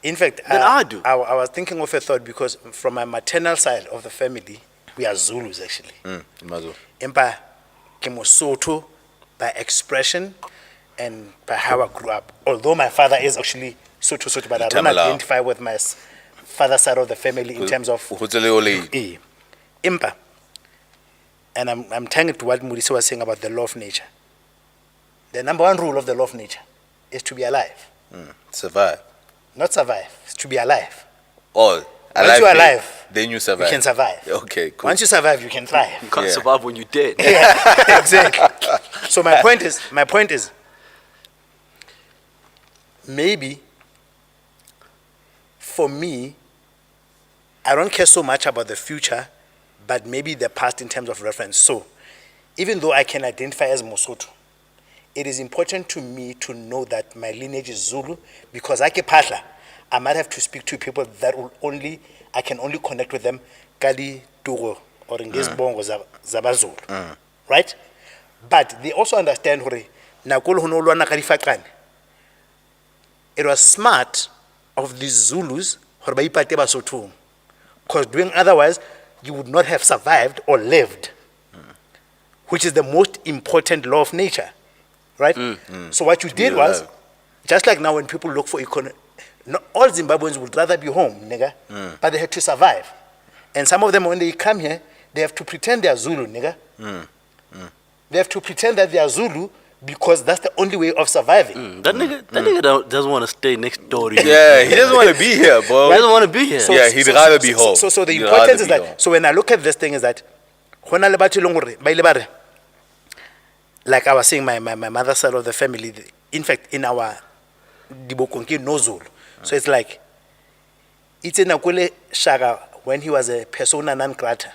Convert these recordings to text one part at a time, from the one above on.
In fact, than I do. I was thinking of a thought because from my maternal side of the family, we are Zulus actually. Empa ke Mosotho by expression and by how I grew up. Although my father is actually Sotho, but I don't identify with my father's side of the family in terms of Impa. And I'm tying it to what Mudisi was saying about the law of nature. The number one rule of the law of nature is to be alive. Survive. Not survive, it's to be alive. Once you're alive, then you survive. You can survive. Okay, cool. Once you survive, you can thrive. You can't survive when you're dead. Yeah, exactly. So my point is, maybe for me, I don't care so much about the future, but maybe the past in terms of reference. So even though I can identify as Mosotho, it is important to me to know that my lineage is Zulu, because I might have to speak to people that I can only connect with them Kali Dojo or in this Bongo Zabazulu. Right? But they also understand it was smart of these Zulus because doing otherwise you would not have survived or lived, which is the most important law of nature. Right? So what you did was, just like now when people look for economy, all Zimbabweans would rather be home, nigga, but they had to survive. And some of them, when they come here, they have to pretend they are Zulu, nigga. They have to pretend that they are Zulu because that's the only way of surviving. That nigga doesn't want to stay next door to you. Yeah, he doesn't want to be here, bro. He doesn't want to be here. Yeah, he'd rather be home. So the importance is that, so when I look at this thing is that, like I was saying, my mother's side of the family, in fact, in our Dibokonki no Zulu. So it's like, it's in Akule Shaga when he was a persona non grata.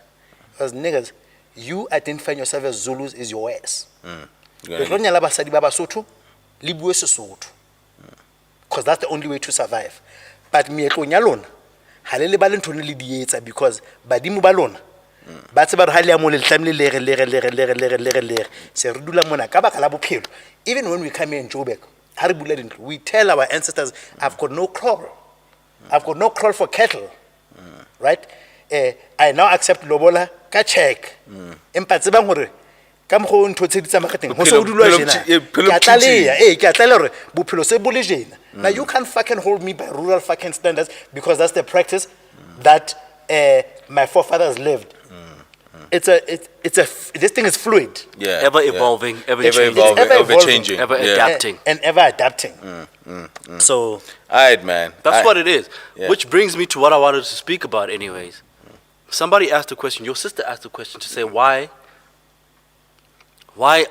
Because niggas, you identifying yourself as Zulus is your ass. Because that's the only way to survive. But because badimu balona. Even when we come here in Joburg, we tell our ancestors, I've got no crawl. I've got no crawl for cattle. Right? I now accept lobola, ka check. Now you can't fucking hold me by rural fucking standards because that's the practice that my forefathers lived. This thing is fluid. Yeah. Ever evolving, ever changing, ever adapting. And ever adapting. So alright, man. That's what it is. Yeah. Which brings me to what I wanted to speak about anyways. Somebody asked a question, your sister asked a question to say why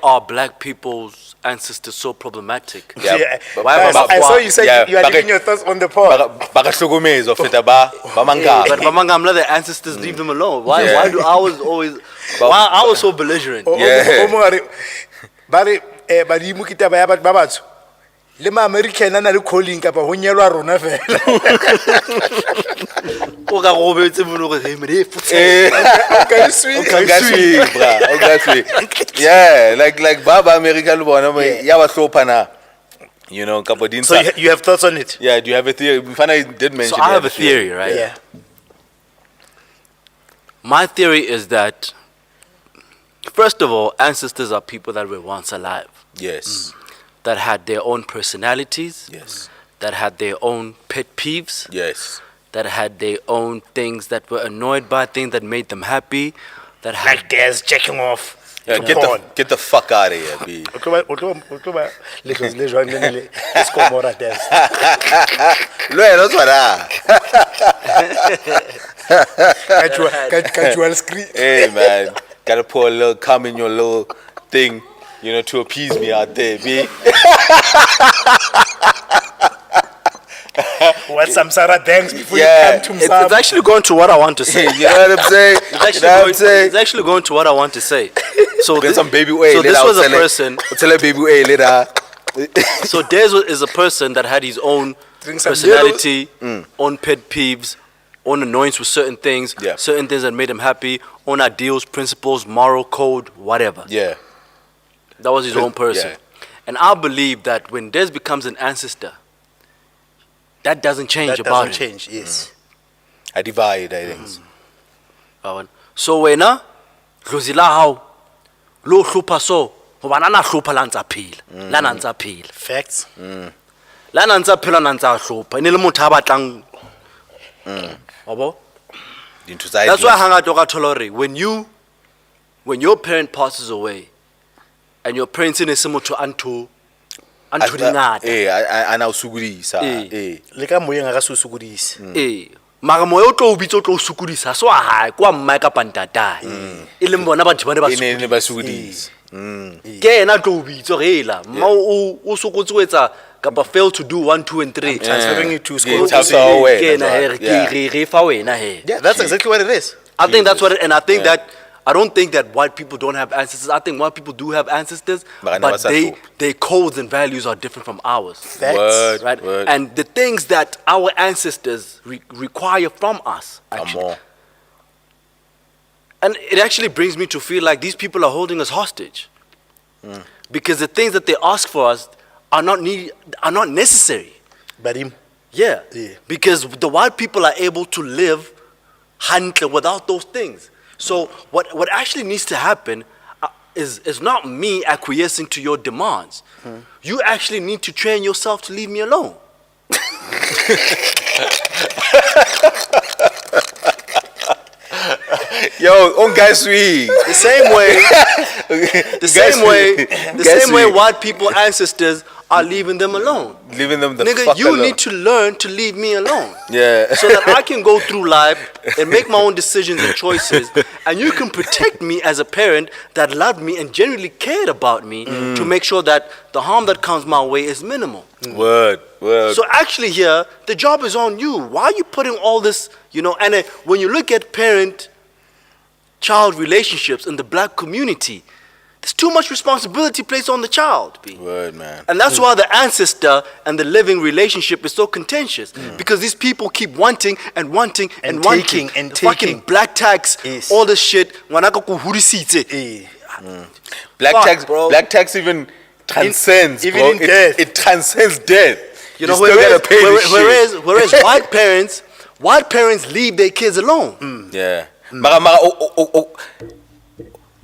are black people's ancestors so problematic? Yeah. I saw you said you are giving your thoughts on the pod. But the ancestors leave them alone. Why do ours always? Why are ours so belligerent? Lema American na le calling kapa ho nyelwa rona fela. O ka go betse mo go he mere Okay, sweet, bra. Yeah, like Baba America lo bona ya ba hlopha na. You know, Kapodin. So you have thoughts on it? Yeah, do you have a theory? Mfana did mention. So I have a theory, right? Yeah. My theory is that, first of all, ancestors are people that were once alive. Yes. That had their own personalities. Yes. That had their own pet peeves. Yes. That had their own things that were annoyed by, things that made them happy. That had like Des checking off. Yeah, get the fuck out of here, B. Let's go more at Des. Casual screen. Hey, man. Gotta pour a little cum in your little thing, you know, to appease me out there, B. What Samsara thanks before you come to Msam. It's actually going to what I want to say. You know what I'm saying? It's actually going to what I want to say. So this some baby way. So this was a person. Tell a baby way later. So Des is a person that had his own personality, own pet peeves, own annoyance with certain things, certain things that made him happy, own ideals, principles, moral code, whatever. Yeah. That was his own person. Yeah. And I believe that when Des becomes an ancestor, that doesn't change That about doesn't it. change, yes. I divide, I think. So wena dlozi la hao lo hlupha so hoba na hlupha la ntsa phela la na ntsa phela Facts. la na ntsa phela na ntsa hlupha ene le motho a batlang wabo. That's why hangata ka thola hore when your parent passes away and your parents in se motho anto dingata ana usugudisa Le ka moyeng a ka se o sokodise. mara moya o tlo o bitsa o tlo o sokodisa so a hae kwa mma ka pantatae e leng bona batho ba ne ba sugudisa ke ena tlo o bitsa re ela ma o sokotse etsa kapa fail to do 1 2 and 3 Transferring it to school. ke na re fa wena he. Yeah, that's exactly what it is. I think that's what it, and I think that I don't think that white people don't have ancestors. I think white people do have ancestors, but their codes and values are different from ours. Facts. Right? And the things that our ancestors require from us, actually. And it actually brings me to feel like these people are holding us hostage. Because the things that they ask for us are not necessary. But him. Yeah. Because the white people are able to live without those things. So what actually needs to happen is not me acquiescing to your demands. You actually need to train yourself to leave me alone. Yo, on guys sweet. The same way white people ancestors are leaving them alone. Leaving them the Nigga, fuck you alone. need to learn to leave me alone. Yeah. So that I can go through life and make my own decisions and choices, and you can protect me as a parent that loved me and genuinely cared about me to make sure that the harm that comes my way is minimal. Word. So actually here, the job is on you. Why are you putting all this, and when you look at parent-child relationships in the black community, there's too much responsibility placed on the child. Word, man. And that's why the ancestor and the living relationship is so contentious. Because these people keep wanting and wanting and wanting. And fucking black tax, all this shit. Black tax even transcends, even bro. in death. It transcends death. Whereas white parents leave their kids alone. Yeah.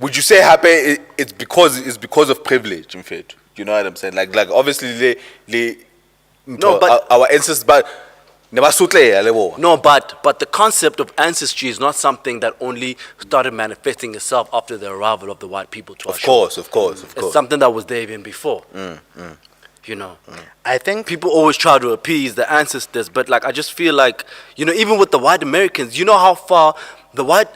Would you say happy? It's because of privilege, in fact. You know what I'm saying? Like obviously our ancestors, but no, but the concept of ancestry is not something that only started manifesting itself after the arrival of the white people to our shores. Of course. It's something that was there even before. I think people always try to appease the ancestors, but like I just feel like even with the white Americans, you know how far the black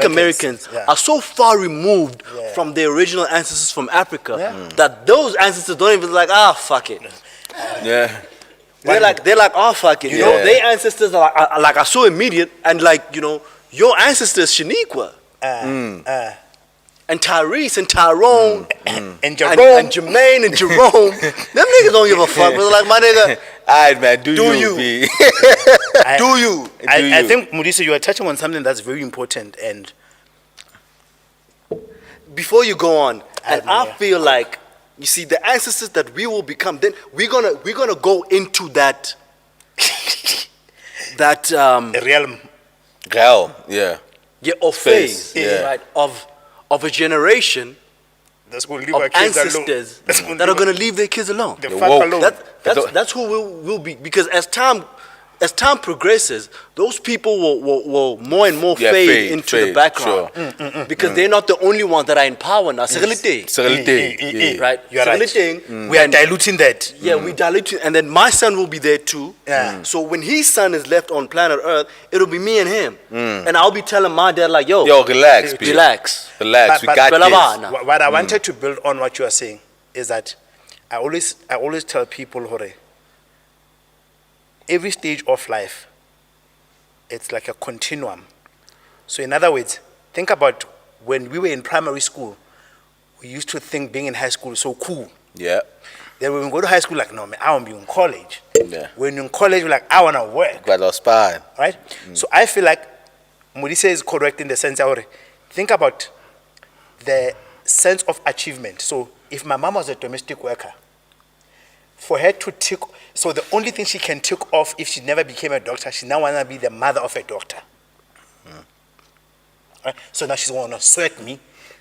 Americans are so far removed from their original ancestors from Africa that those ancestors don't even like, fuck it. Yeah. They're like, fuck it. Their ancestors are so immediate, and your ancestors Shaniqua. And Tyrese and Tyrone and Jerome and Jermaine and Jerome, them niggas don't give a fuck. But like, my nigga, alright, man, do you? I think Mudisa, you are touching on something that's very important. And before you go on, I feel like you see the ancestors that we will become. Then we're gonna go into that realm, of phase, right, of a generation of ancestors that are going to leave their kids alone. That's who we'll be. Because as time progresses, those people will more and more fade into the background. Sure. Because they're not the only ones that are in power now. Right? You're right. We are diluting that. Yeah, we diluting, and then my son will be there too. Yeah. So when his son is left on planet Earth, it'll be me and him. And I'll be telling my dad like, yo, relax. We got this. What I wanted to build on what you are saying is that I always tell people, Hore, every stage of life, it's like a continuum. So in other words, think about when we were in primary school, we used to think being in high school is so cool. Yeah. Then when we go to high school, like, no, man, I want to be in college. Yeah. When you're in college, we're like, I want to work. Right? So I feel like Modise is correct in the sense that, think about the sense of achievement. So if my mom was a domestic worker, for her to tick, so the only thing she can tick off if she never became a doctor, she now want to be the mother of a doctor. Right? So now she's going to sweat me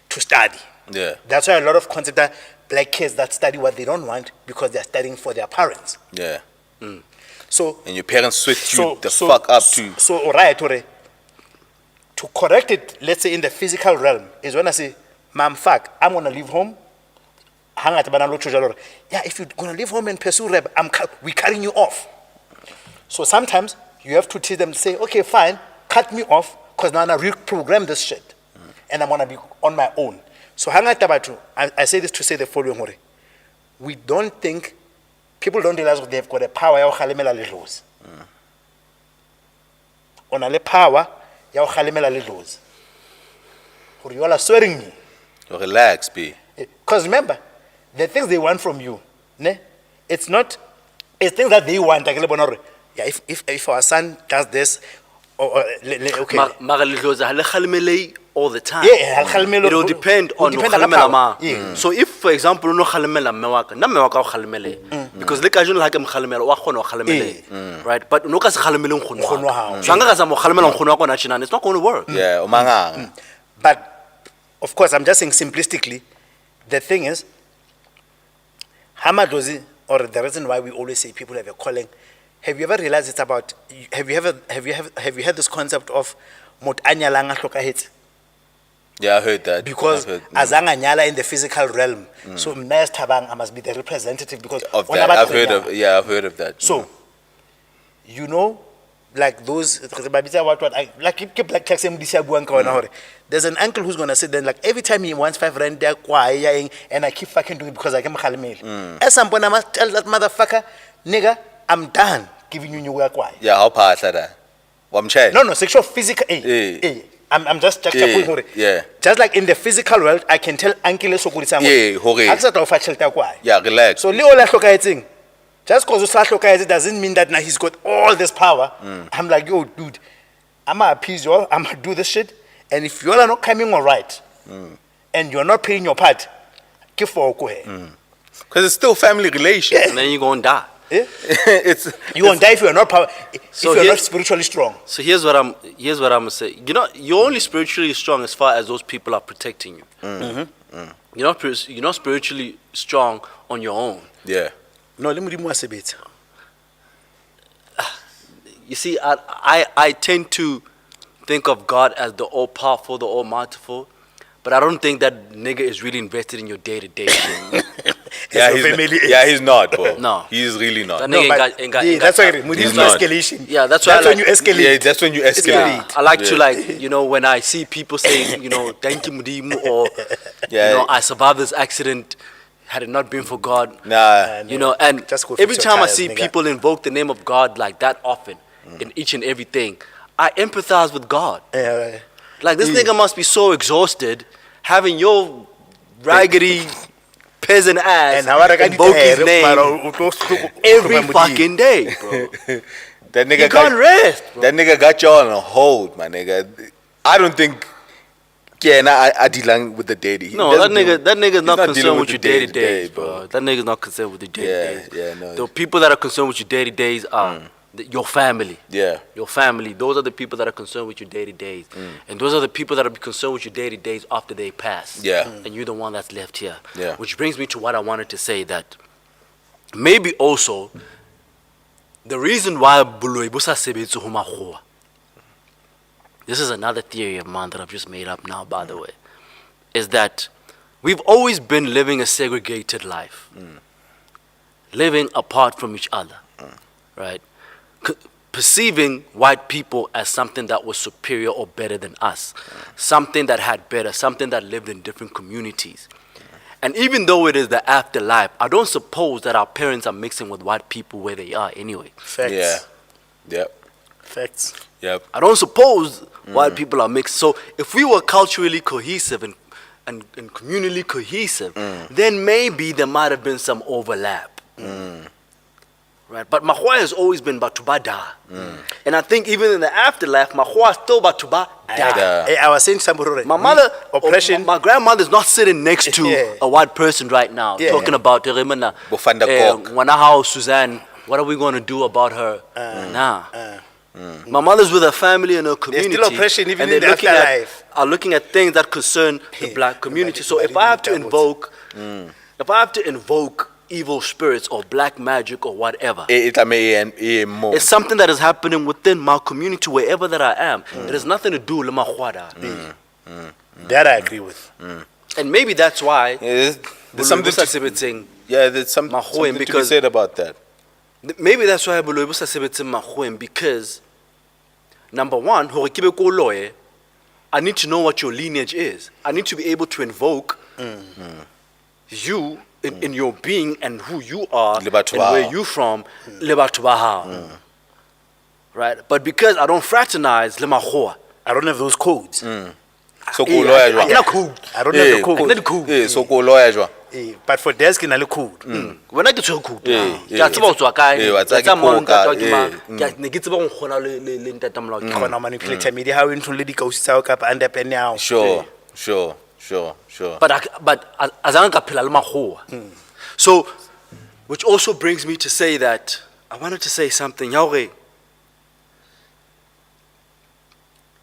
to study. Yeah. That's why a lot of consider black kids that study what they don't want because they're studying for their parents. Yeah. So And your parents sweat you fuck up too. So all right, to correct it, let's say in the physical realm, is when I say, "Mom, fuck, I'm gonna leave home." Yeah, if you're gonna leave home and pursue rap, we're cutting you off. So sometimes you have to teach them to say, "Okay, fine, cut me off, because now I'm gonna reprogram this shit, and I'm gonna be on my own." So I say this to say the following: we don't think, people don't realize that they've got a power ya go galemela le dlozi. Ona le power ya go galemela le dlozi. Gore you are swearing me. Relax, B. Because remember, the things they want from you, ne? It's things that they want. Yeah, if our son does this, okay. All the time. Yeah, it will depend on yeah. So if, for example, no khalimela mewaka, na mewaka o khalimele, because le ka jeno ha ke mkhalimela wa khona o khalimele, right? But no ka se khalimele nkgono wa. So anga ka sa mo khalimela nkgono wa kona tshina, it's not going to work. Yeah, umanga. But of course, I'm just saying simplistically, the thing is, Hamadozi, or the reason why we always say people have a calling. Have you ever realized it's about? Have you had this concept of mot anyalanga hlokahetse? Yeah, I heard that. Because azanga nyala in the physical realm, so Mnest Tabang, I must be the representative because of that. I've heard of that. So, you know, like those there's an uncle who's gonna sit there like every time he wants 5 rand and I keep fucking doing it because I can khalimeli. At some point I must tell that motherfucker, nigga, I'm done giving you new yeah, how past that? No, sexual physical. I'm just yeah. Just like in the physical world, I can tell uncle sokulisa. Yeah, relax. So Leo hlokahetseng. Just because you hlokahetse doesn't mean that now he's got all this power. I'm like, yo, dude, I'm gonna appease you all, I'm gonna do this shit. And if you all are not coming all right, and you're not paying your part, give for because it's still family relation. And then you're gonna die. You won't die if you're not not spiritually strong. So here's what I'm gonna say. You know, you're only spiritually strong as far as those people are protecting you. You're not spiritually strong on your own. Yeah. No, let me remove a bit. You see, I tend to think of God as the all-powerful, the all-merciful, but I don't think that nigga is really invested in your day-to-day shit. He's not, bro. No. He's really not. That nigga ain't that's why he's not. Escalation. Yeah, that's when you escalate. Yeah, that's when you escalate. Yeah, I like to you know, when I see people saying, you know, thank you Mudimu, or you know, I survived this accident had it not been for God. You know, and every time I see people invoke the name of God like that often in each and everything, I empathize with God. Like this nigga must be so exhausted having your raggedy peasant ass invoke his name every fucking day, bro. That nigga you can't rest, bro. That nigga got you on a hold, my nigga. I don't think I dealing with the day. No, that nigga's not concerned with your day-to-days, bro. That nigga's not concerned with your day-to-days. Yeah, no. The people that are concerned with your day-to-days are your family. Yeah. Your family. Those are the people that are concerned with your day-to-days. And those are the people that are concerned with your day-to-days after they pass. Yeah. And you're the one that's left here. Yeah. Which brings me to what I wanted to say, that maybe also the reason why Buluibusa sebetsu humakhoa. This is another theory of mine that I've just made up now, by the way, is that we've always been living a segregated life, living apart from each other, right? Perceiving white people as something that was superior or better than us, something that had better, something that lived in different communities. And even though it is the afterlife, I don't suppose that our parents are mixing with white people where they are anyway. Facts. Yeah. Yep. Facts. Yep. I don't suppose white people are mixed. So if we were culturally cohesive and communally cohesive, then maybe there might have been some overlap. Right, but Mahua has always been Batubada. And I think even in the afterlife, Mahua is still Batuba da. I was saying somebody already. My mother, oppression. my grandmother's not sitting next to a white person right now, talking about Remana. Wanahao Suzanne, what are we going to do about her? My mother's with her family and her community. There's still oppression even and in the afterlife. Are looking at things that concern the black community. So if I have to invoke evil spirits or black magic or whatever, it's something that is happening within my community wherever that I am. It has nothing to do with Mahwada. That I agree with. And maybe that's why there's something there's something to be said about that. Maybe that's why because number one, I need to know what your lineage is. I need to be able to invoke you in your being and who you are and where you from, right? But because I don't fraternize, I don't have those codes. So I don't have the code. So lawyer. But for desk in a code. When I get to code, Sure. But so, which also brings me to say that I wanted to say something.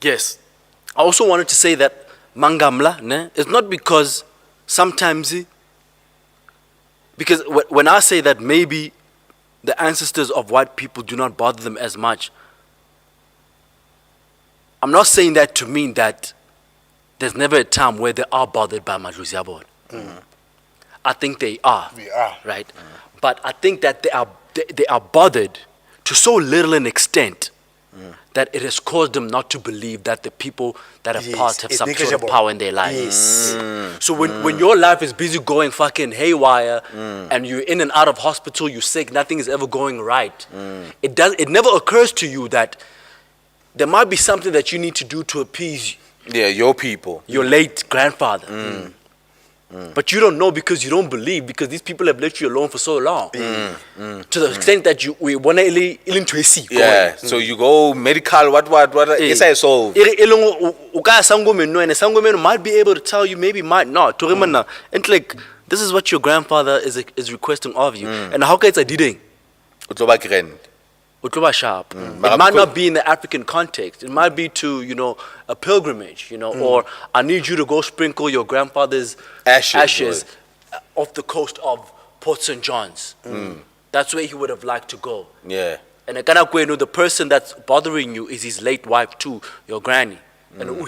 Yes, I also wanted to say that mangamla ne is not because sometimes, because when I say that maybe the ancestors of white people do not bother them as much, I'm not saying that to mean that there's never a time where they are bothered by Madluziabon. I think they are. We are. Right? But I think that they are bothered to so little an extent that it has caused them not to believe that the people that have passed have some sort of power in their lives. So when your life is busy going fucking haywire and you're in and out of hospital, you're sick, nothing is ever going right, it never occurs to you that there might be something that you need to do to appease your people, your late grandfather. But you don't know because you don't believe, because these people have left you alone for so long. To the extent that we want to see. So you go medical, what? Yes, I solve. Sangomeno might be able to tell you, maybe might not. And like, this is what your grandfather is requesting of you. And how can it's a diding? Sharp. It might not be in the African context. It might be to, a pilgrimage, or I need you to go sprinkle your grandfather's ashes off the coast of Port St. John's. That's where he would have liked to go. Yeah. And the person that's bothering you is his late wife too, your granny. And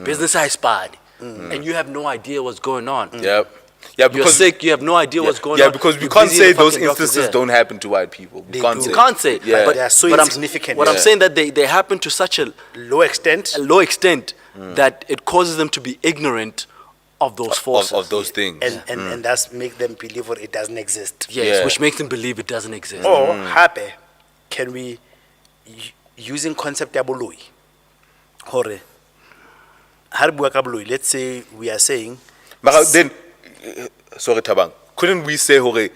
business I spied. And you have no idea what's going on. Yep. Yeah, because you're sick, you have no idea what's going on. Yeah, because we can't say those instances don't happen to white people. We can't say. But they are so insignificant. I'm saying that they happen to such a low extent that it causes them to be ignorant of those forces. Of those things. And that's make them believe it doesn't exist. Yes, which makes them believe it doesn't exist. Or, happy, can we, using concept ya boloi, hore, let's say we are saying... But then, sorry Tabang, couldn't we say we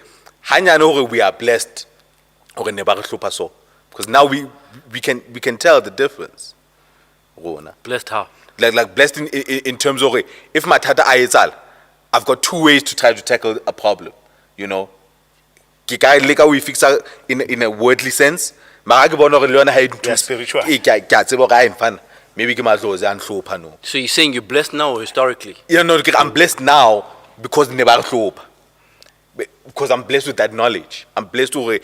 are blessed because now we can tell the difference. Blessed how? Like blessed in terms of if matata ayetsal, I've got two ways to try to tackle a problem. We fix in a wordly sense. Spiritual. Maybe so you're saying you're blessed now or historically? I'm blessed now because I'm blessed with that knowledge. I'm blessed with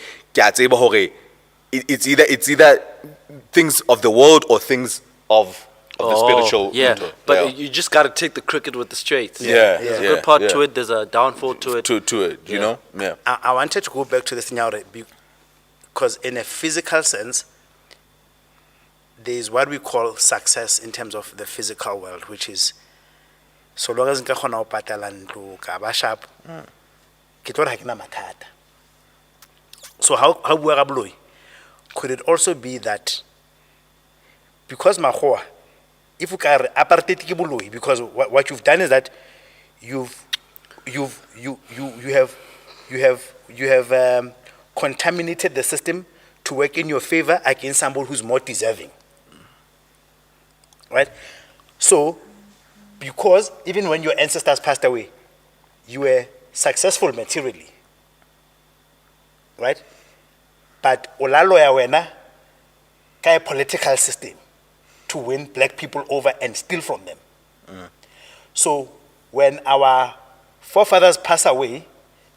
it's either things of the world or things of the spiritual. Yeah, but you just got to take the cricket with the straights. There's a good part to it. There's a downfall to it. You know. Yeah. I wanted to go back to this now because in a physical sense, there is what we call success in terms of the physical world, which is so long as nka khona ho patala ntlo ka ba sharp ke tlo rekina mathata. So how bua ga boloi, could it also be that because magoa, if you can apartheid ke boloi, because what you've done is that you have contaminated the system to work in your favor against somebody who's more deserving. Right? So, because even when your ancestors passed away, you were successful materially. Right? But olaloya wena ka political system to win black people over and steal from them. So when our forefathers pass away,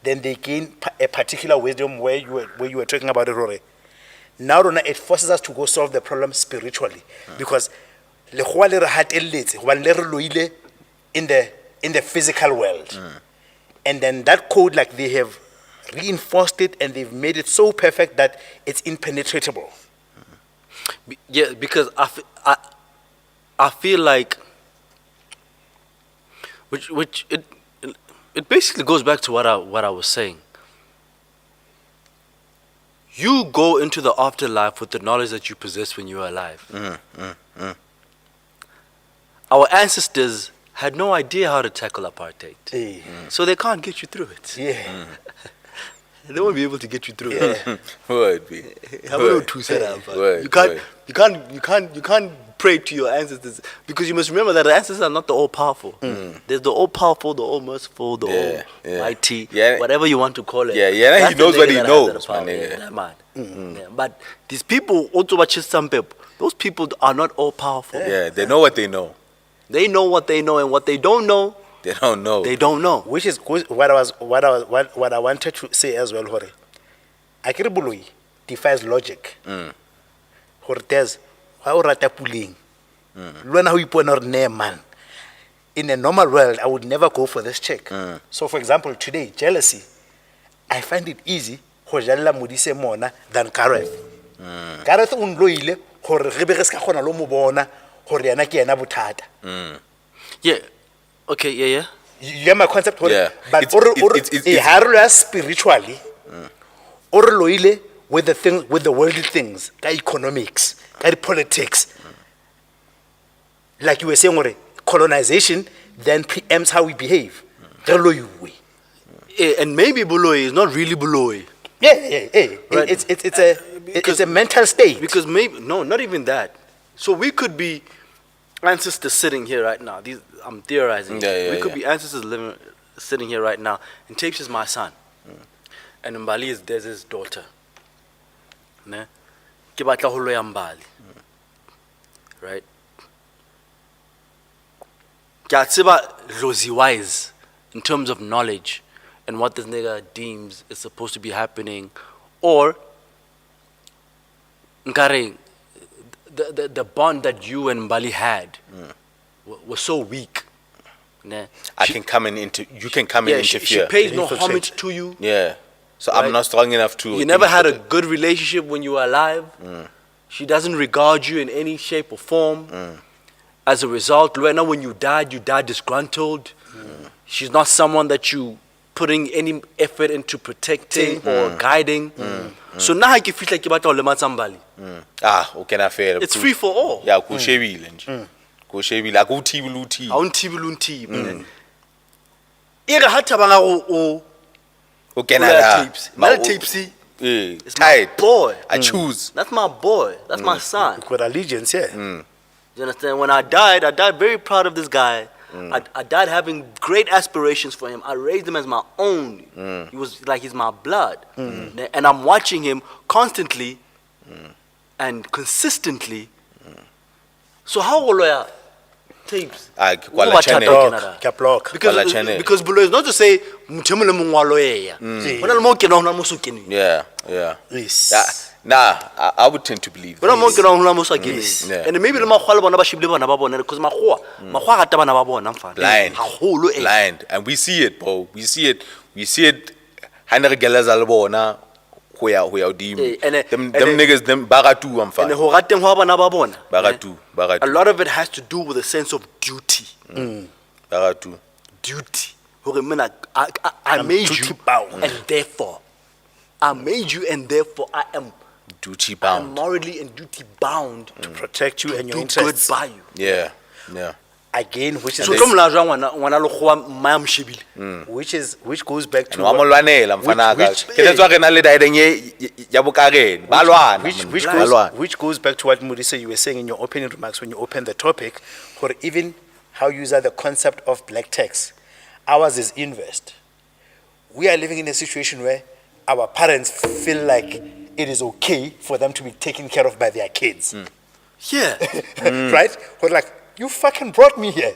then they gain a particular wisdom where you were talking about it, Rory. Now it forces us to go solve the problem spiritually. Because in the physical world. And then that code, like they have reinforced it and they've made it so perfect that it's impenetrable. Yeah, because I feel like which it basically goes back to what I was saying. You go into the afterlife with the knowledge that you possess when you were alive. Our ancestors had no idea how to tackle apartheid, so they can't get you through it. Yeah. They won't be able to get you through it. Would be. You can't pray to your ancestors, because you must remember that the ancestors are not the all powerful. There's the all powerful, the all merciful, the all mighty, whatever you want to call it. He knows what he knows, my nigga. But these people, also some people, those people are not all powerful. Yeah, they know what they know. They know what they know, and what they don't know, they don't know. They don't know. Which is what I wanted to say as well, Hore. Akiribului defies logic. Hore there's why rata puling. Luana hu ipona ne man. In a normal world, I would never go for this chick. So, for example, today, jealousy. I find it easy ho jalla modise mona than Gareth. Gareth unloile hore re be re ska khona lo mo bona hore yana ke yana bothata. Yeah. Okay, yeah. You get my concept? Yeah. But it's spiritually, or loile with the thing, with the worldly things, economics, politics. Like you were saying, colonization then preempts how we behave. And maybe Buloi is not really Buloi. Yeah. Right. It's a mental state. Because maybe not even that. So we could be ancestors sitting here right now. I'm theorizing. We could be ancestors sitting here right now, and Tapes is my son, and Mbali there's his daughter. Ne? Ke batla ho lo ya Mbali. Right? Ke a tseba Rosie wise in terms of knowledge and what this nigga deems is supposed to be happening, or nkare the bond that you and Mbali had was so weak. You can come and interfere. She pays no homage to you. Yeah. So right? I'm not strong enough to. You never had a good relationship when you were alive. She doesn't regard you in any shape or form. As a result, right now when you died disgruntled. She's not someone that you putting any effort into protecting or guiding. So now I feel like you're about to somebody. It's free for all. Yeah, Tapesy. It's my boy. I choose. That's my boy. That's my son. With allegiance, yeah. You understand? When I died very proud of this guy. I died having great aspirations for him. I raised him as my own. He was like he's my blood. And I'm watching him constantly and consistently. So how will I Tapes? Because below is not to say Nah, I would tend to believe. And maybe blind. And we see it, bro. We see it. Them niggas, them bagatu, I'm fine. Bagatu. A lot of it has to do with a sense of duty. Bagatu. Duty. I made you, and therefore, I made you, and therefore, I am duty bound. I'm morally and duty bound to protect you and your do interests. good by you. Yeah. again, which is So tlo mola jwang ngwana le goa mma ya moshebile. which goes back to wa mo lwanela mfana ka ke letswa re na le diedeng ya bokareng ba lwana which goes back to what Modise you were saying in your opening remarks when you opened the topic, or even how you use the concept of black tax. Ours is inversed. We are living in a situation where our parents feel like it is okay for them to be taken care of by their kids. Yeah. Right? We're like, you fucking brought me here.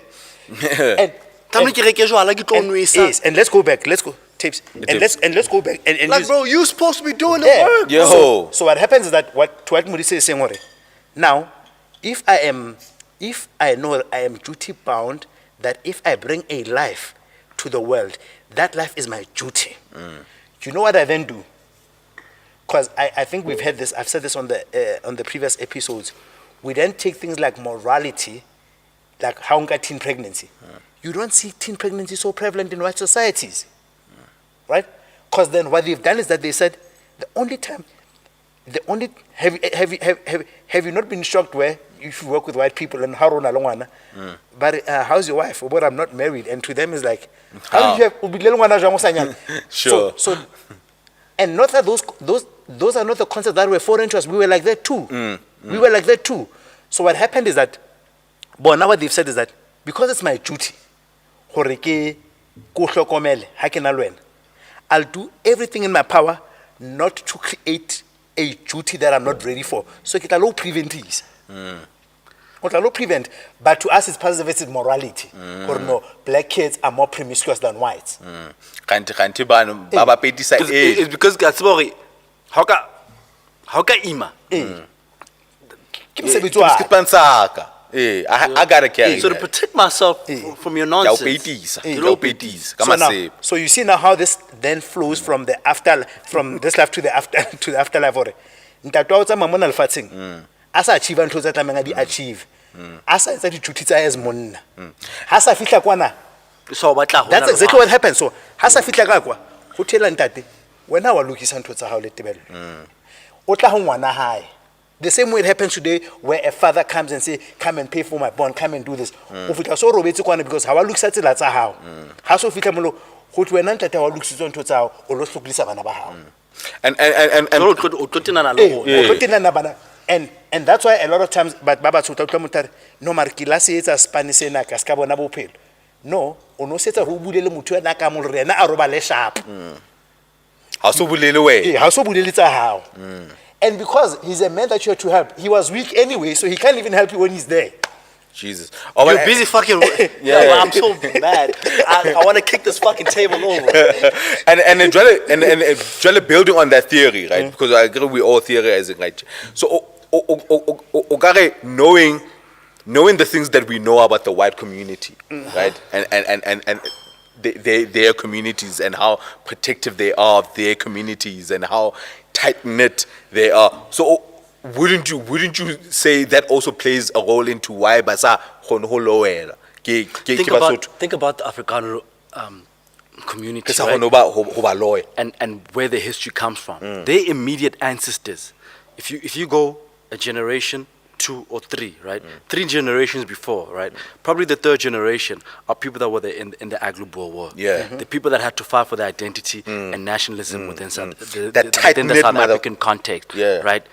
and Yes, and let's go back. Let's go tapes. And let's go back and like, use, bro, you supposed to be doing the work. Yo. So what happens is that what Modise is saying, now, if I know I am duty bound, that if I bring a life to the world, that life is my duty. You know what I then do? Because I think we've had this, I've said this on the previous episodes. We then take things like morality, like how teen pregnancy. You don't see teen pregnancy so prevalent in white societies, right? Because then what they've done is that they said, have you not been shocked where if you work with white people and but how's your wife? But I'm not married, and to them is like, how did you have Sure. So and not that those are not the concepts that were foreign to us. We were like that too. We were like that too. So what happened is that, but now what they've said is that because it's my duty, I'll do everything in my power not to create a duty that I'm not ready for. So it will prevent this. Prevent, but to us it's preservative morality. Or no, black kids are more promiscuous than whites. It's because how ka ima. I gotta carry. So to protect myself from your nonsense. So you see now how this then flows from the this life to the afterlife. Asa achieve ntho tsa tlamanga di achieve. Asa etsa dithuti tsa as monna. Ha sa fihla kwana. So that's exactly what happens. So ha sa fihla ka kwa, go thela ntate, wena wa lokisa ntho tsa hao le tebelo. O tla ho ngwana hae. The same way it happens today, where a father comes and say, "Come and pay for my bond. Come and do this." O fihla so robetse kwana because ha wa lokisa tsela tsa hao. Ha so fihla molo, go twe nna ntate wa lokisa ntho tsa hao, o lo hloklisa bana ba hao. And that's why a lot of times, but Baba Tuta no markilasi it's a Spanish na kaskabo na bopel. No, ono setsa ho bulele motho na ka mo rena a roba le sharp. Ha so bulele we. Ha so bulele tsa hao. And because he's a man that you have to help, he was weak anyway, so he can't even help you when he's there. Jesus. You're busy fucking. Yeah, I'm so mad. I want to kick this fucking table over. and building on that theory, right? Because I agree we all theorizing, right? So, knowing the things that we know about the white community, right? And their communities and how protective they are of their communities and how tight knit they are. So. Wouldn't you say that also plays a role into why basa honolo think about the African community, right? And where the history comes from. Their immediate ancestors, if you go a generation 2 or 3, right? 3 generations before, right? Probably the 3rd generation are people that were there in the Anglo-Boer War. Yeah. The people that had to fight for their identity and nationalism within the South African context, right?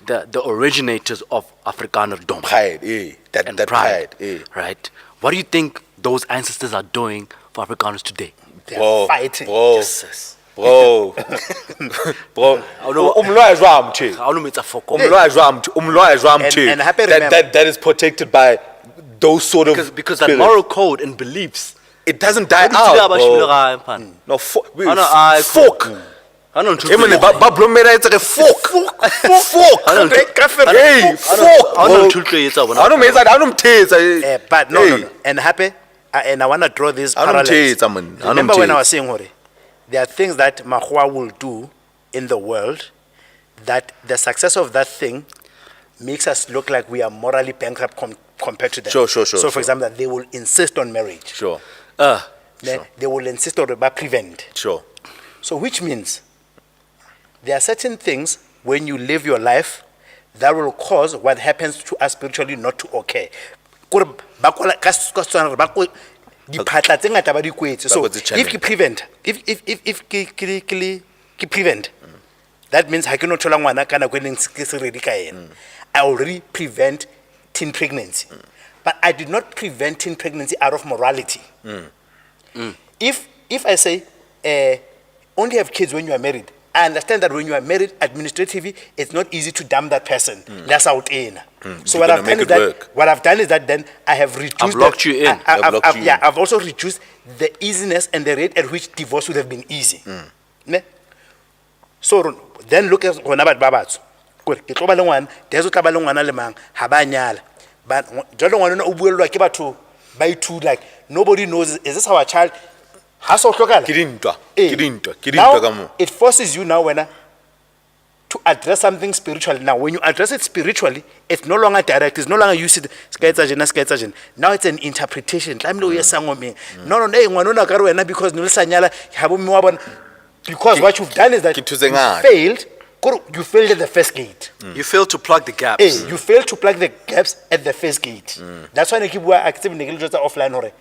The originators of Afrikanerdom. Pride, that pride, right? What do you think those ancestors are doing for Afrikaners today? They're fighting. Bro. That is protected by those sort of because that moral code and beliefs, it doesn't die out, bro. No, folk. I don't know. Hey, but no. And happy, and I want to draw this parallels. Remember when I was saying, there are things that Mahua will do in the world that the success of that thing makes us look like we are morally bankrupt compared to them. Sure. So, for example, they will insist on marriage. Sure. They will insist on prevent. Sure. So, which means there are certain things when you live your life that will cause what happens to us spiritually not to occur. kore ba kola ka Setswana re ba ko diphatla tse ngata ba di kwetse. So if ke prevent if ke prevent, that means ha ke no thola ngwana kana go neng ke se ready ka ena. I already prevent teen pregnancy. But I did not prevent teen pregnancy out of morality. If I say only have kids when you are married, I understand that when you are married, administratively, it's not easy to dump that person. That's out in. So what I've done is that then I have reduced. I've locked you in. I've also reduced the easiness and the rate at which divorce would have been easy. Ne? So then look at Ronabat Babats. Good. Ke tloba le ngwana, there's tla ba le ngwana le mang, ha ba nyala. But jalo ngwana o buelwa ke batho ba itu like nobody knows, is this our child? Ha so hlokala. Ke dintwa ka mo. It forces you now to address something spiritually. Now when you address it spiritually, it's no longer direct, it's no longer you see skaetsa. Now it's an interpretation. No, because what you've done is that you failed at the first gate. You failed to plug the gaps. You failed to plug the gaps at the first gate. That's why I keep active offline.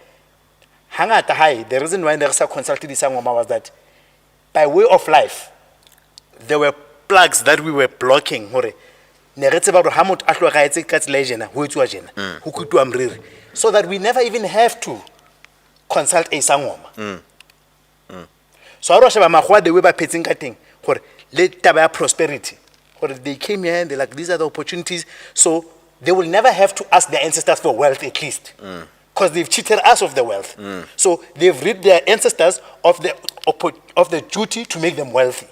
The reason why I consulted this was that by way of life, there were plugs that we were blocking. So that we never even have to consult a sangoma. So I was about the way by petting cutting for let prosperity. They came here and they're like, these are the opportunities. So they will never have to ask their ancestors for wealth at least. Because they've cheated us of the wealth. So they've rid their ancestors of the duty to make them wealthy.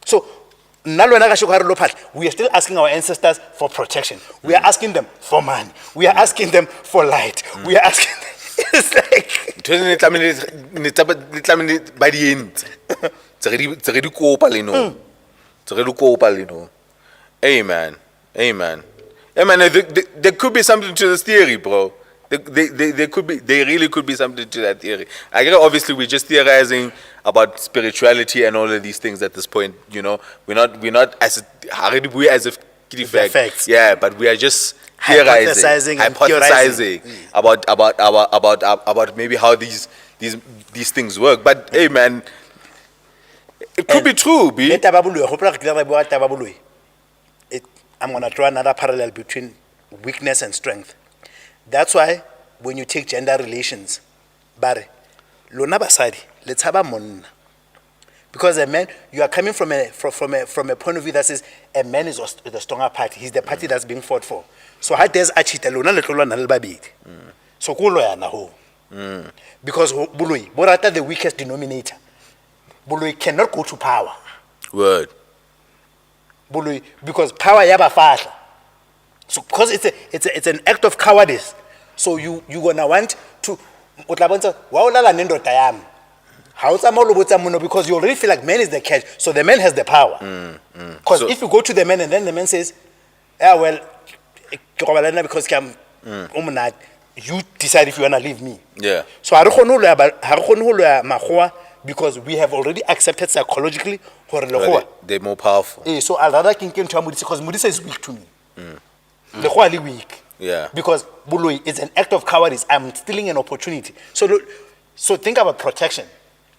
So we are still asking our ancestors for protection. We are asking them for money. We are asking them for light. We are asking them. It's like Amen. I mean, there could be something to this theory, bro. There really could be something to that theory. I guess obviously we're just theorizing about spirituality and all of these things at this point. You know, we're not as if facts. Yeah, but we are just theorizing, hypothesizing about maybe how these things work. But hey, man, it could be true. I'm going to draw another parallel between weakness and strength. That's why when you take gender relations, because a man, you are coming from a point of view that says a man is the stronger party. He's the party that's being fought for. So how does achita lona le tlola na le babedi? So ko loya na ho. Because buloi, borata the weakest denominator. Buloi cannot go to power. Word. Because power yaba fahla. So because it's an act of cowardice. So you gonna want to utlabonza wa ulala nendo tayam. Because you already feel like man is the catch. So the man has the power. Because if you go to the man and then the man says, yeah, well, because you decide if you wanna leave me. Yeah. So because we have already accepted psychologically they're more powerful. So I'd rather because Mudisa is weak to me. The Khwali weak. Yeah. Because Buloi is an act of cowardice. I'm stealing an opportunity. So think about protection.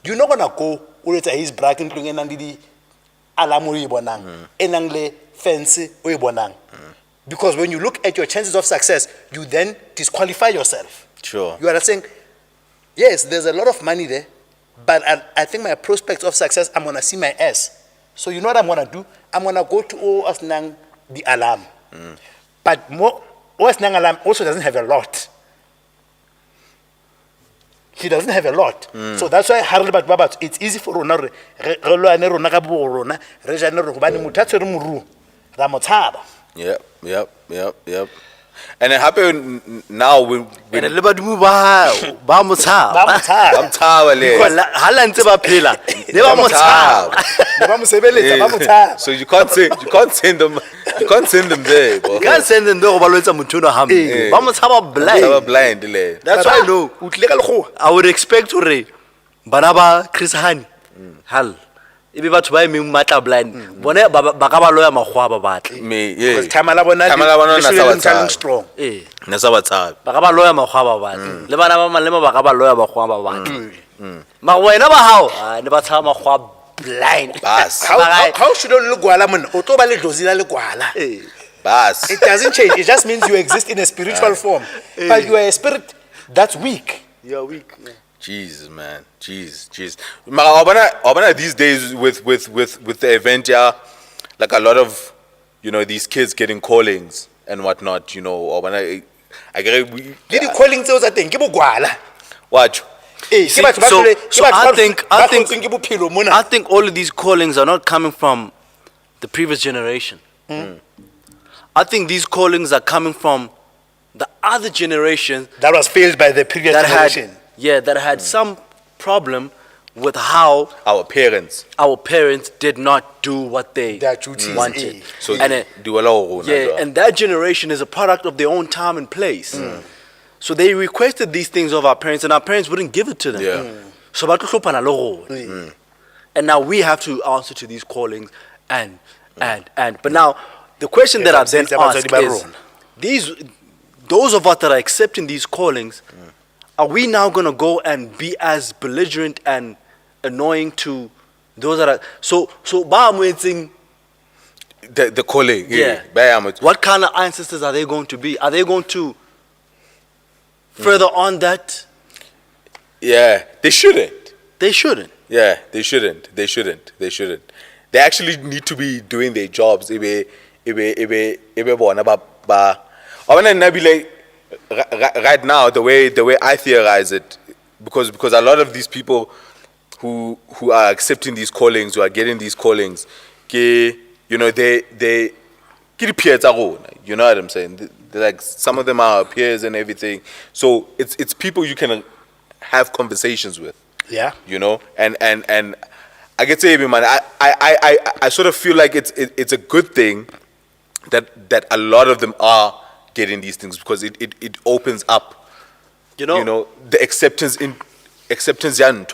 You're not gonna go his bracket enang alamu bonang enangle fence bonang. Because when you look at your chances of success, you then disqualify yourself. Sure. You are saying, yes, there's a lot of money there, but I think my prospects of success, I'm going to see my ass. So you know what I'm going to do? I'm going to go to Osnang the alarm. But Osnang alarm also doesn't have a lot. He doesn't have a lot. So that's why it's easy for Rona. Yep. And it happened now when and le badimo ba mo tshaba I'm tired hala ntse ba phela le ba mo tshaba so you can't send them there, bro. You can't send them there go ba lwetsa motho no hampe ba mo tshaba blind. That's why I would expect to bana ba Chris Hani hal Ebe batho ba emeng matla blind. Bone ba ka ba loya magwa ba batla. Because time la bona na strong. na sa WhatsApp. Ba ka ba loya magwa ba batla. Le bana ba malema ba ka ba loya magwa ba batla. Ma wena ba hao, ne ba tshama magwa blind. Bas. How should you look gwala mona? O tlo ba le dozi la le gwala. Bas. It doesn't change. It just means you exist in a spiritual form. But you are a spirit that's weak. You are weak. Jesus, man. Jeez. Mara, these days with the event, yeah, like a lot of, these kids getting callings and whatnot, I get we. The callings those thing. Ke bo gwala. Watch. So I think all of these callings are not coming from the previous generation. I think these callings are coming from the other generation that was failed by the previous generation. That had some problem with how our parents did not do what they wanted. So and that generation is a product of their own time and place. So they requested these things of our parents, and our parents wouldn't give it to them. So and now we have to answer to these callings and but now the question that I then ask is those of us that are accepting these callings, are we now going to go and be as belligerent and annoying to those that are so the calling? Yeah. What kind of ancestors are they going to be? Are they going to further on that? Yeah, they shouldn't. They shouldn't. Yeah, they shouldn't. They actually need to be doing their jobs. Right now, the way I theorize it, because a lot of these people who are accepting these callings, who are getting these callings, they you know what I'm saying? Like some of them are peers and everything. So it's people you can have conversations with. Yeah. And I get to say, man, I sort of feel like it's a good thing that a lot of them are getting these things, because it opens up the acceptance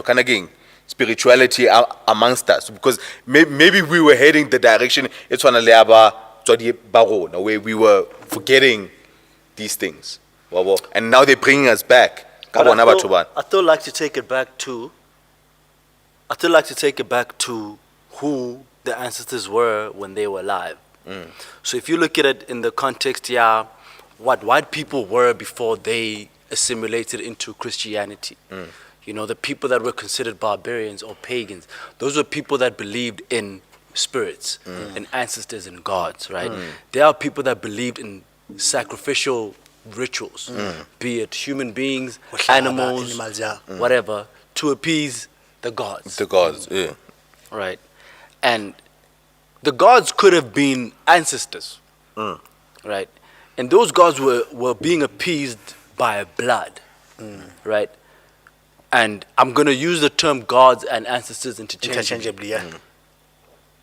again, spirituality amongst us, because maybe we were heading the direction where we were forgetting these things, and now they're bringing us back. I still like to take it back to who the ancestors were when they were alive. So if you look at it in the context, what white people were before they assimilated into Christianity. The people that were considered barbarians or pagans, those were people that believed in spirits and ancestors and gods, right? There are people that believed in sacrificial rituals, be it human beings, animals, whatever, to appease the gods. The gods, yeah. Right. And the gods could have been ancestors, right? And those gods were being appeased by blood, right? And I'm going to use the term gods and ancestors interchangeably.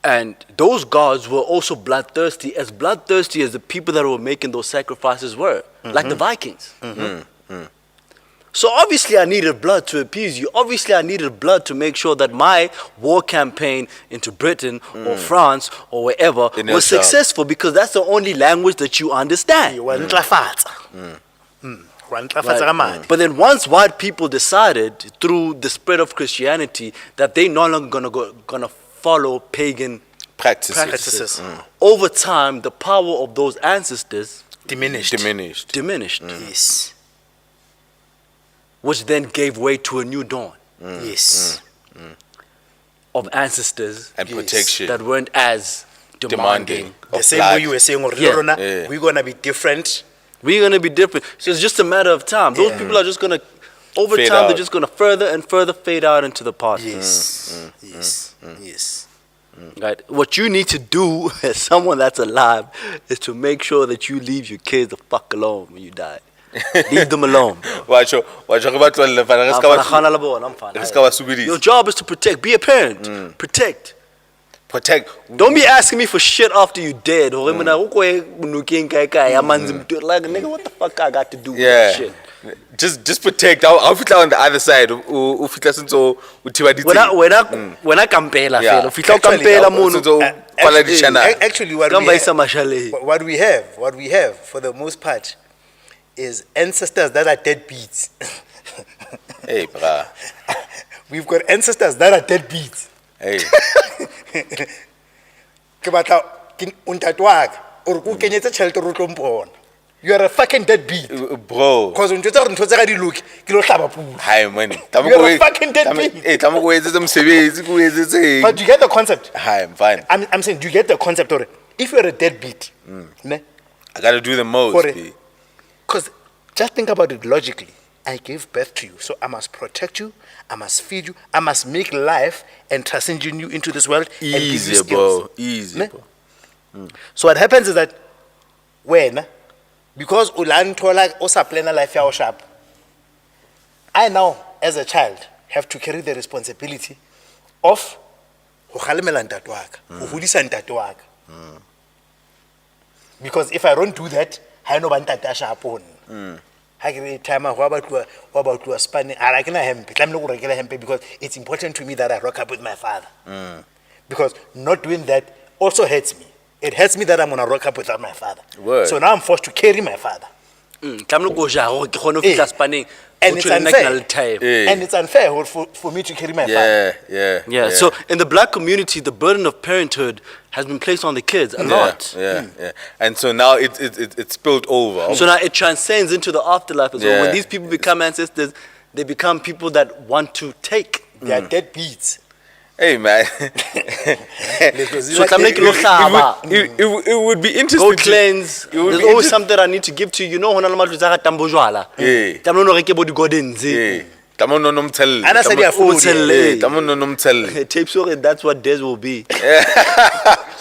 And those gods were also bloodthirsty as the people that were making those sacrifices were, like the Vikings. So obviously I needed blood to appease you. Obviously I needed blood to make sure that my war campaign into Britain or France or wherever was successful, because that's the only language that you understand. Right. But then once white people decided through the spread of Christianity that they no longer gonna follow pagan practices. Over time, the power of those ancestors diminished. Yes. Which then gave way to a new dawn. Yes. Of ancestors and protection that weren't as demanding. The same way you were saying, we're gonna be different. We're gonna be different. So it's just a matter of time. Those people are just gonna, over fade time, out. they're just gonna further and further fade out into the past. Yes. Right. What you need to do as someone that's alive is to make sure that you leave your kids the fuck alone when you die. Leave them alone. Your job is to protect. Be a parent. Protect. Don't be asking me for shit after you dead. Like, nigga, what the fuck I got to do with that shit? just protect. I'll fit on the other side. U fit since when I campela Yeah. fela fitla Actually, campela Actually, what we have for the most part is ancestors that are deadbeats. Hey, brah. We've got ancestors that are deadbeats. Hey. Ke batla untate wa ka, or ko kenyetse tšhelete re tlo mpona. You are a fucking deadbeat. Bro. Because when you tell ntho tse ga di loke, ke lo hlaba pula. Hi, man. You are a fucking deadbeat. Hey, tamo go etsetsa mosebetsi, go etsetse. But you get the concept. Hi, I'm fine. I'm saying, do you get the concept of it? If you're a deadbeat, ne? I gotta do the most. Because just think about it logically. I gave birth to you, so I must protect you, I must feed you, I must make life and transition you into this world and give you Easy, skills. bro. Easy, Ne? bro. So what happens is that when, because ulantola osa plan life ya sharp, I now, as a child, have to carry the responsibility of ho kgalemela ntate wa ka, ho hodisa ntate wa ka. Because if I don't do that, I know ntate a sharp on. Ha ke time ho about spanning ara ke na hempe tlamile go rekela hempe because it's important to me that I rock up with my father. Because not doing that also hurts me. It hurts me that I'm gonna rock up without my father. Word. So now I'm forced to carry my father. tlamile go ja go ke kgone ho fitla spanning And it's unfair. Yeah. And it's unfair for me to carry my father. Yeah, so in the black community, the burden of parenthood has been placed on the kids a lot. Yeah. And so now it's spilled over. So now it transcends into the afterlife as well. Yeah. When these people become ancestors, they become people that want to take. They are deadbeats. Hey, man. So tlamile ke lo hlaba. It would be interesting. Go cleanse. It would There's be always something I need to give to you. You know, hona le matlo tsa ga tambo jwala. Tlamile no reke bo di gardens. Tamo no nomtell. Ana sa dia food. Tamo no nomtell. Tape so that's what Des will be.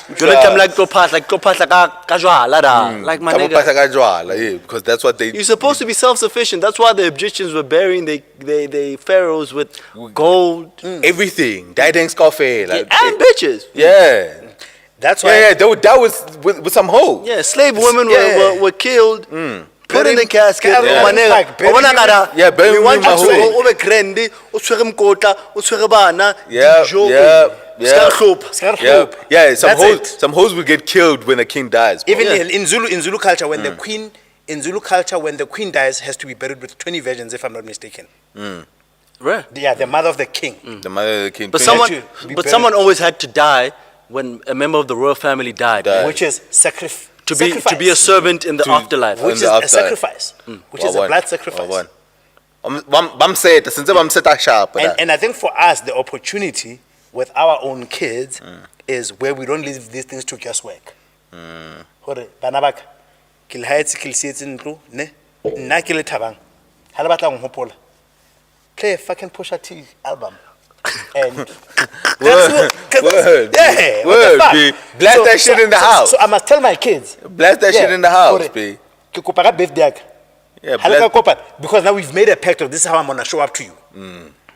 You let them like to pass ka jwala da. Like my Tamo nigga. pasa ka jwala, yeah, because that's what they. You're supposed to be self-sufficient. That's why the Egyptians were burying the pharaohs with gold Everything. Didn't coffee. Like, and bitches. yeah. That's why. Yeah. That was with some hope. Yeah, slave women Yeah. were killed. Put in the casket. Yeah, Oh, my nigga. like, bury Oh, my you- nigga. Yeah, bury We you want in you my to hole. o be grande, o tshwere mkotla, o tshwere bana, Yeah, dijo, yeah, ska yeah. hlopha. Yeah. That's Some hoes will get killed when a king dies. bro. Even in Zulu culture, when the queen dies, has to be buried with 20 virgins, if I'm not mistaken. Right. Yeah, the mother of the king. The mother of the king. But Someone- someone, to be but buried. someone always had to die when a member of the royal family died. Died. Which is To be a servant in the afterlife. which in is the a afterlife. sacrifice, which is a blood sacrifice. Since I'm set sharp. And I think for us, the opportunity with our own kids is where we don't leave these things to guesswork. Hore, bana ba ka, ke le haetse ke le sietse ntlo, ne? Nna ke le Thabang. Ha le batla ho hopola. Play a fucking Pusha T album. And Word. yeah, what the Word, fuck? B. Blast that shit in the house. So I must tell my kids. Blast that shit in the house, hore, B. ke kopa ka birthday ya ka. Yeah, Ha le ka blast. kopa, because now we've made a pact of this is how I'm gonna show up to you.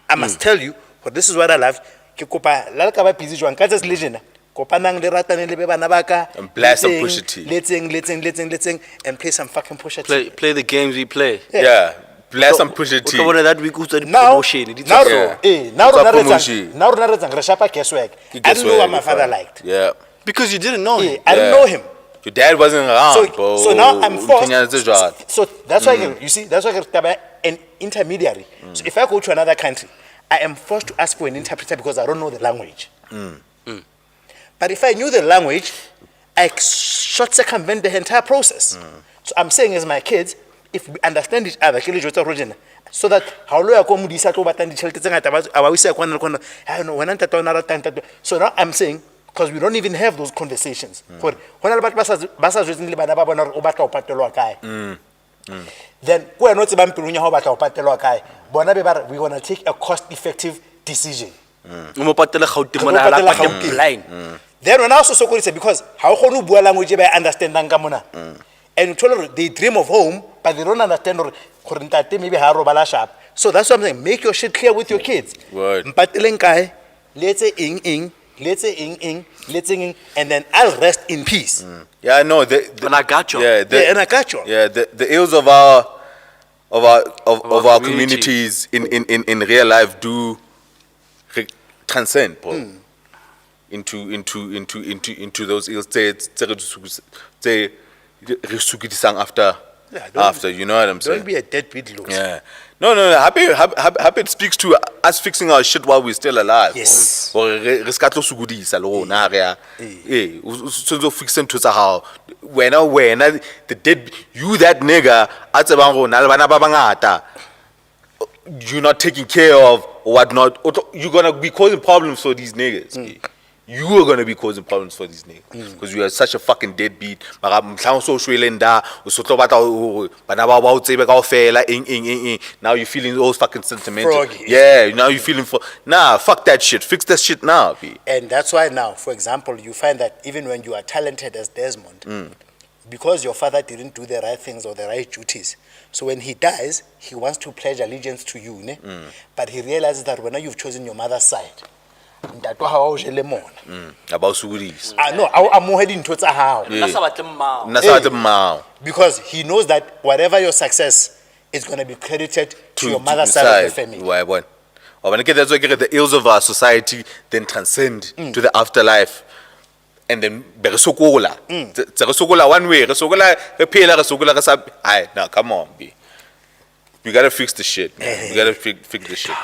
I must tell you, but this is what I love. Ke kopa la le ka ba busy jwang ka tsa legend. Kopanang le ratane le be bana ba ka. And blast some Letseng, Pusha T. Letseng, and play some fucking Pusha T. Play the games we play. Yeah. Blast some Pusha O T. tlo bona that week utswa Now, promotion. Di now, tsa- now It's a rona re promotion. tsang- now rona re tsang re shapa guesswork. I don't know what my father liked. Yeah. Because you didn't know him. I don't know him. Your dad wasn't around, bro. So now I'm forced. So So that's why you see, that's why I get an intermediary. So if I go to another country, I am forced to ask for an interpreter because I don't know the language. But if I knew the language, I short circumvent the entire process. So I'm saying as my kids, if we understand each other, so that how lo ya ko modisa tlo batlang ditšhelete tse ngata a ba wisa kwana le kwana, I don't know when ntate ona ratang ntate. So now I'm saying, because we don't even have those conversations. Gore hona le batho ba sa jwetseng le bana ba bona hore o batla ho patelwa kae. Then ko wena o tsebang pelong ya ho batla ho patelwa kae, bona be ba re, we're going to take a cost effective decision. O mo patela Gauteng Re mona, mo hala patela patela Gauteng. line. Then when I also sokodisa because how kgone ho bua language e ba e understandang ka mona. And you told her they dream of home, but they don't understand or maybe ha robala sharp. So that's what I'm saying. Make your shit clear with your kids. Word. Mpateleng kae, let's say ing, and then I'll rest in peace. Yeah, no. And I got you. Yeah, And I got you. yeah. The ills of our our communities in real life do transcend, bro, into those ills after, you know what I'm saying? Don't be a deadbeat loser. Yeah. No. Happy it speaks to us fixing our shit while we're still alive. Yes. Or sugudisa lo na re. So fix into how when the dead you that nigga at tsebang go na le bana ba bangata, you're not taking care of or whatnot, you're gonna be causing problems for these niggas. You are gonna be causing problems for these niggas because you are such a fucking deadbeat. Now you're feeling all fucking sentimental. Froggy. Yeah, now you're feeling fuck that shit. Fix that shit now, B. And that's why now, for example, you find that even when you are talented as Desmond, because your father didn't do the right things or the right duties, so when he dies, he wants to pledge allegiance to you, ne? But he realizes that when you've chosen your mother's side, About Suris. no, I'm heading towards a how. Because he knows that whatever your success is going to be credited to your mother's side of the family. Why one? Or when that's why the ills of our society then transcend to the afterlife. And then beresokola. Beresokola one way, resokola repela resokola resab. Aye, now come on, B. We gotta fix the shit, man. We gotta fix the shit.